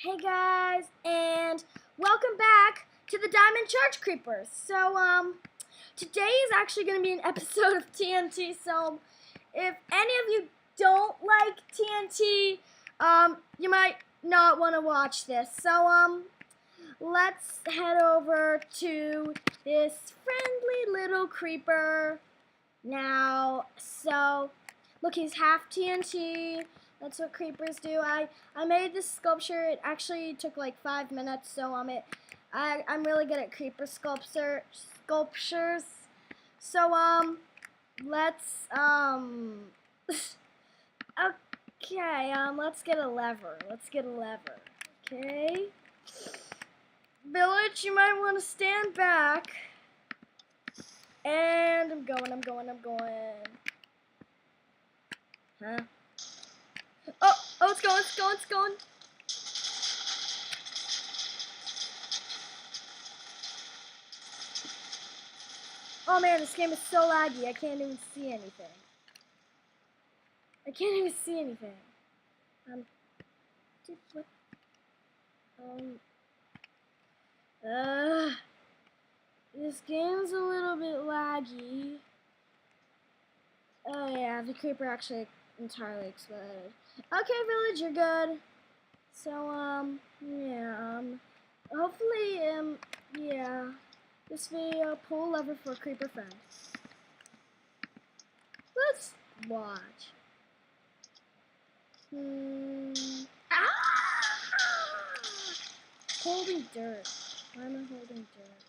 Hey guys, and welcome back to the Diamond Charge Creepers. So, today is actually going to be an episode of TNT, so if any of you don't like TNT, you might not want to watch this. So, let's head over to this friendly little creeper now. So, look, he's half TNT. That's what creepers do. I made this sculpture. It actually took like 5 minutes, so I'm really good at creeper sculptures. So let's okay, let's get a lever. Okay. Village, you might want to stand back. And I'm going. Huh? Oh, it's going. Oh man, this game is so laggy, I can't even see anything. Dude, what? This game's a little bit laggy. Oh yeah, the creeper actually entirely exploded. Okay, village, you're good. So, yeah, hopefully, yeah, this video, pull a lever for a creeper friend. Let's watch. Holding dirt. Why am I holding dirt?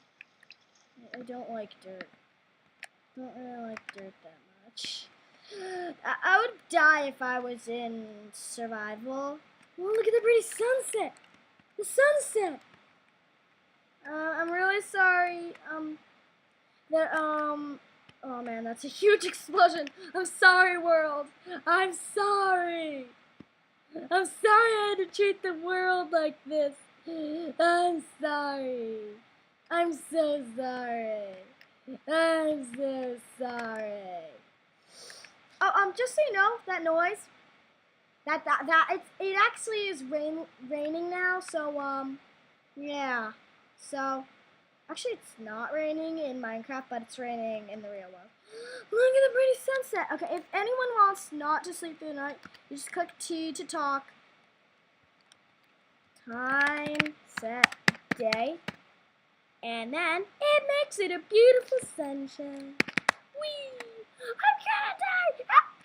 I don't like dirt. Don't really like dirt that much. I would die if I was in survival. Oh, look at the pretty sunset. The sunset. I'm really sorry. Oh man, that's a huge explosion. I'm sorry, world. I'm sorry. I had to treat the world like this. I'm sorry. I'm so sorry. Oh, just so you know, that noise, it actually is raining now. So, yeah. So, actually, it's not raining in Minecraft, but it's raining in the real world. Look at the pretty sunset. Okay, if anyone wants not to sleep through the night, you just click T to talk. Time, set, day. And then it makes it a beautiful sunshine. Whee! I'm gonna die!